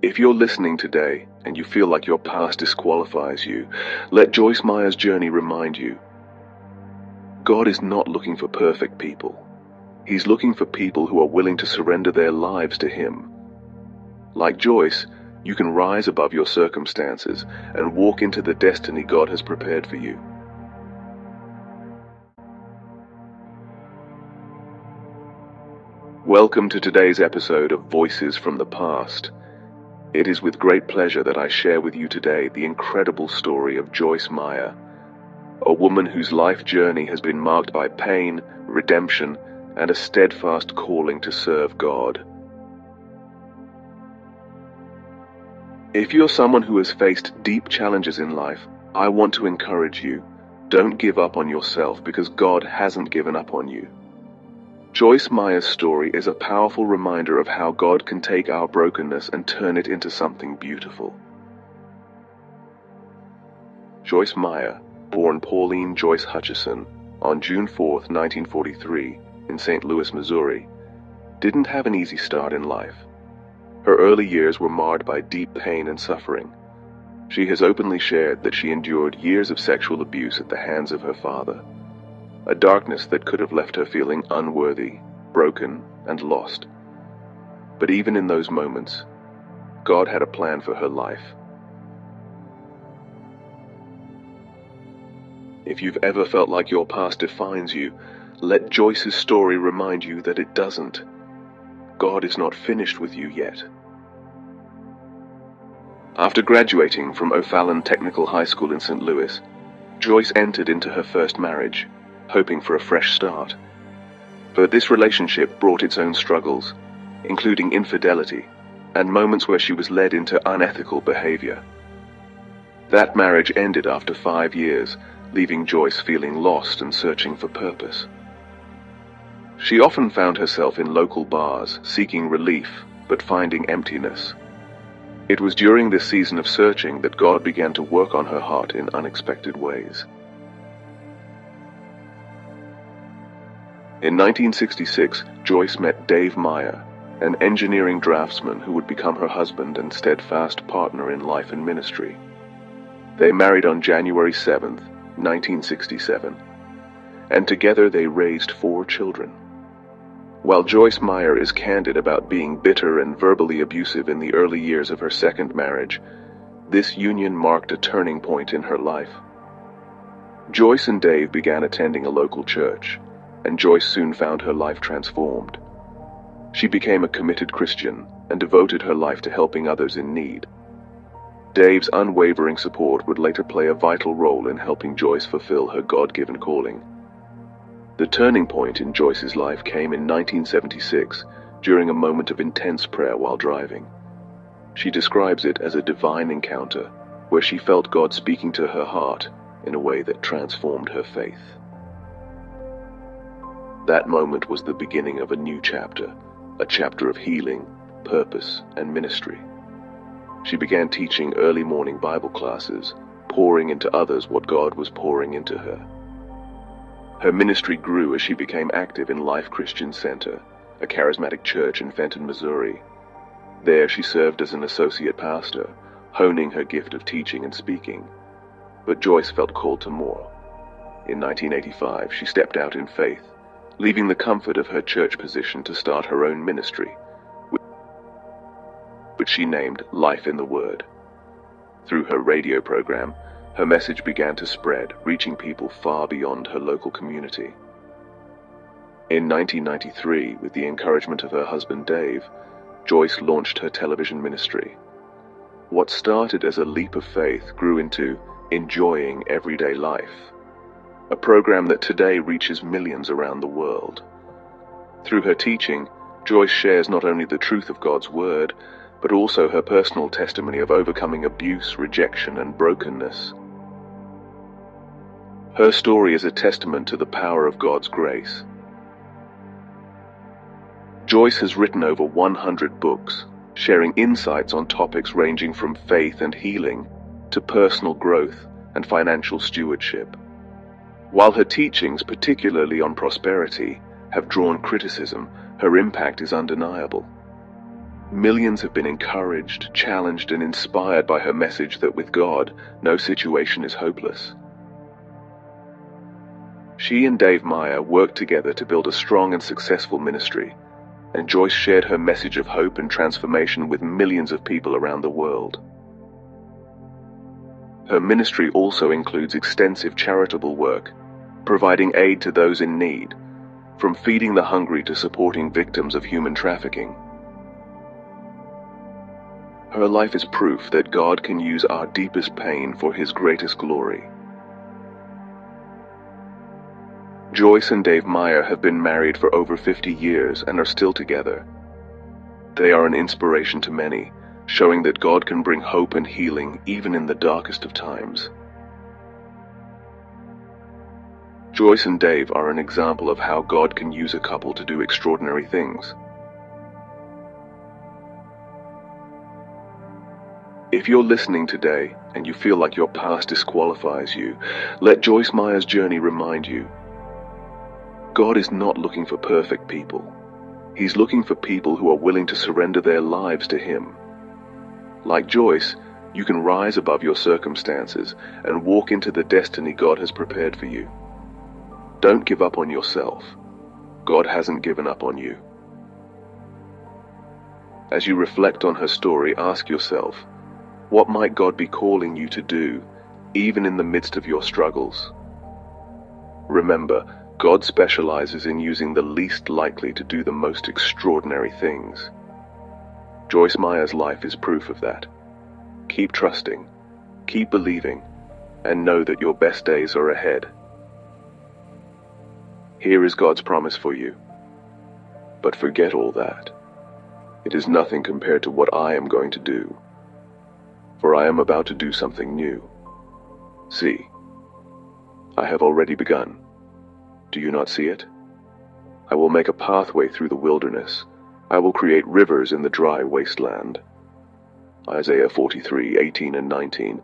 If you're listening today and you feel like your past disqualifies you, let Joyce Meyer's journey remind you, God is not looking for perfect people. He's looking for people who are willing to surrender their lives to Him. Like Joyce, you can rise above your circumstances and walk into the destiny God has prepared for you. Welcome to today's episode of Voices from the Past. It is with great pleasure that I share with you today the incredible story of Joyce Meyer, a woman whose life journey has been marked by pain, redemption, and a steadfast calling to serve God. If you're someone who has faced deep challenges in life, I want to encourage you, don't give up on yourself because God hasn't given up on you. Joyce Meyer's story is a powerful reminder of how God can take our brokenness and turn it into something beautiful. Joyce Meyer, born Pauline Joyce Hutchison on June 4, 1943, in St. Louis, Missouri, didn't have an easy start in life. Her early years were marred by deep pain and suffering. She has openly shared that she endured years of sexual abuse at the hands of her father, a darkness that could have left her feeling unworthy, broken, and lost. But even in those moments, God had a plan for her life. If you've ever felt like your past defines you, let Joyce's story remind you that it doesn't. God is not finished with you yet. After graduating from O'Fallon Technical High School in St. Louis, Joyce entered into her first marriage, hoping for a fresh start. But this relationship brought its own struggles, including infidelity and moments where she was led into unethical behavior. That marriage ended after 5 years, leaving Joyce feeling lost and searching for purpose. She often found herself in local bars, seeking relief, but finding emptiness. It was during this season of searching that God began to work on her heart in unexpected ways. In 1966, Joyce met Dave Meyer, an engineering draftsman who would become her husband and steadfast partner in life and ministry. They married on January 7, 1967, and together they raised 4 children. While Joyce Meyer is candid about being bitter and verbally abusive in the early years of her second marriage, this union marked a turning point in her life. Joyce and Dave began attending a local church, and Joyce soon found her life transformed. She became a committed Christian and devoted her life to helping others in need. Dave's unwavering support would later play a vital role in helping Joyce fulfill her God-given calling. The turning point in Joyce's life came in 1976, during a moment of intense prayer while driving. She describes it as a divine encounter, where she felt God speaking to her heart in a way that transformed her faith. That moment was the beginning of a new chapter, a chapter of healing, purpose, and ministry. She began teaching early morning Bible classes, pouring into others what God was pouring into her. Her ministry grew as she became active in Life Christian Center, a charismatic church in Fenton, Missouri. There she served as an associate pastor, honing her gift of teaching and speaking. But Joyce felt called to more. In 1985, she stepped out in faith, leaving the comfort of her church position to start her own ministry, which she named Life in the Word. Through her radio program, her message began to spread, reaching people far beyond her local community. In 1993, with the encouragement of her husband Dave, Joyce launched her television ministry. What started as a leap of faith grew into Enjoying Everyday Life, a program that today reaches millions around the world. Through her teaching, Joyce shares not only the truth of God's Word, but also her personal testimony of overcoming abuse, rejection, and brokenness. Her story is a testament to the power of God's grace. Joyce has written over 100 books, sharing insights on topics ranging from faith and healing to personal growth and financial stewardship. While her teachings, particularly on prosperity, have drawn criticism, her impact is undeniable. Millions have been encouraged, challenged, and inspired by her message that with God, no situation is hopeless. She and Dave Meyer worked together to build a strong and successful ministry, and Joyce shared her message of hope and transformation with millions of people around the world. Her ministry also includes extensive charitable work, providing aid to those in need, from feeding the hungry to supporting victims of human trafficking. Her life is proof that God can use our deepest pain for His greatest glory. Joyce and Dave Meyer have been married for over 50 years and are still together. They are an inspiration to many, showing that God can bring hope and healing even in the darkest of times. Joyce and Dave are an example of how God can use a couple to do extraordinary things. If you're listening today and you feel like your past disqualifies you, let Joyce Meyer's journey remind you. God is not looking for perfect people. He's looking for people who are willing to surrender their lives to Him. Like Joyce, you can rise above your circumstances and walk into the destiny God has prepared for you. Don't give up on yourself. God hasn't given up on you. As you reflect on her story, ask yourself, what might God be calling you to do, even in the midst of your struggles? Remember, God specializes in using the least likely to do the most extraordinary things. Joyce Meyer's life is proof of that. Keep trusting, keep believing, and know that your best days are ahead. Here is God's promise for you. But forget all that. It is nothing compared to what I am going to do. For I am about to do something new. See, I have already begun. Do you not see it? I will make a pathway through the wilderness. I will create rivers in the dry wasteland. Isaiah 43:18 and 19.